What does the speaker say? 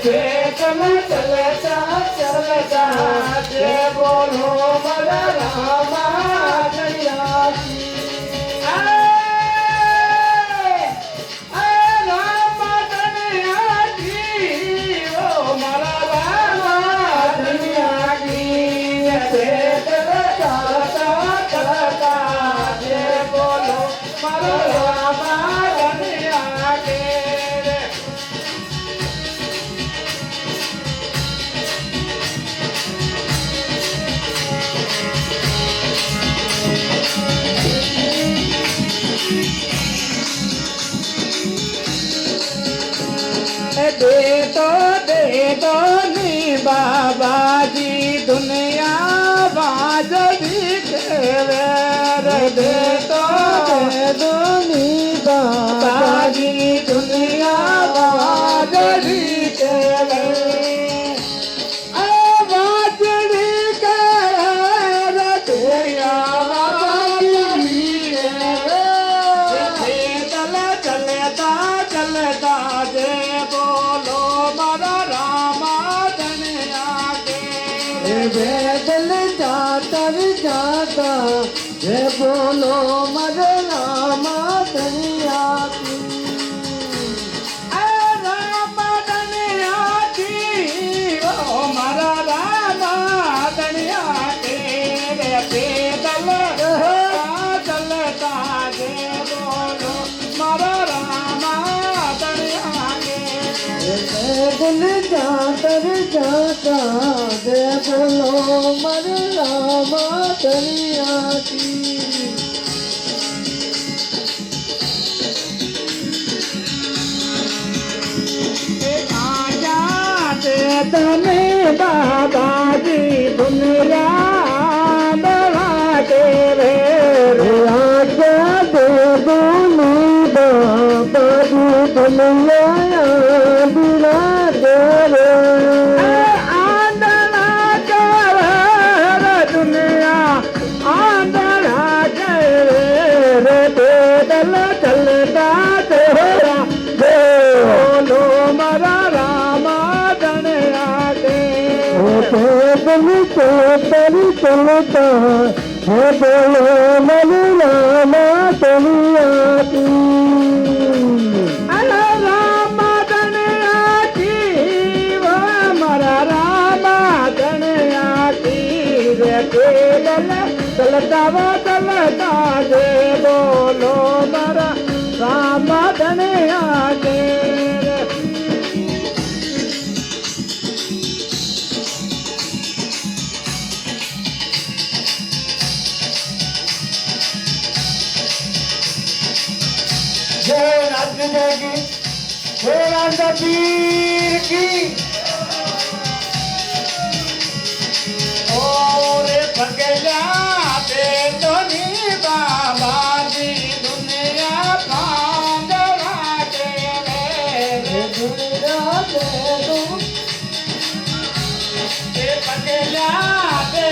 चलता चलता जय बोलो मरा रामा गणिया की रामा गणिया की ओ मरा रामा गणिया की चलता चलता जय बोलो मरा रामा गणिया के दे तो नी बाबा जी दुनिया बाज भी दे तो नी बाबा जी दुनिया बाज भी चलता जय बोलो मरा रामा धनिया के बैदल जाता जाता जय बोलो मरा रामा धनिया की रामा धनिया की ओ मरा रामा धनिया के पैदल चलता जय बोलो मरा रामा दिल जातर जाता जय बोलो मर रामा धनिया की तने बाबा जी दुनिया दवा के रे आजा दे दोनों बाबा जी दुनिया दिला दे रे आंधळा कर दुनिया आंधळा कर रे पैदल चलता तेरा बोलो मरा रामा धनिया के पैदल चलता है बोलो मर रामा धनिया की रामा धनिया की वो मरा रामा धनिया की रे पैदल चलता वो चलता जे बोलो मरा रामा धनिया के जय राज्य जय की जय राजा पीर की और भगला दे दोनी बाबा जी दुनिया भांगड़ा के रे दुनिया दे दो भगला दे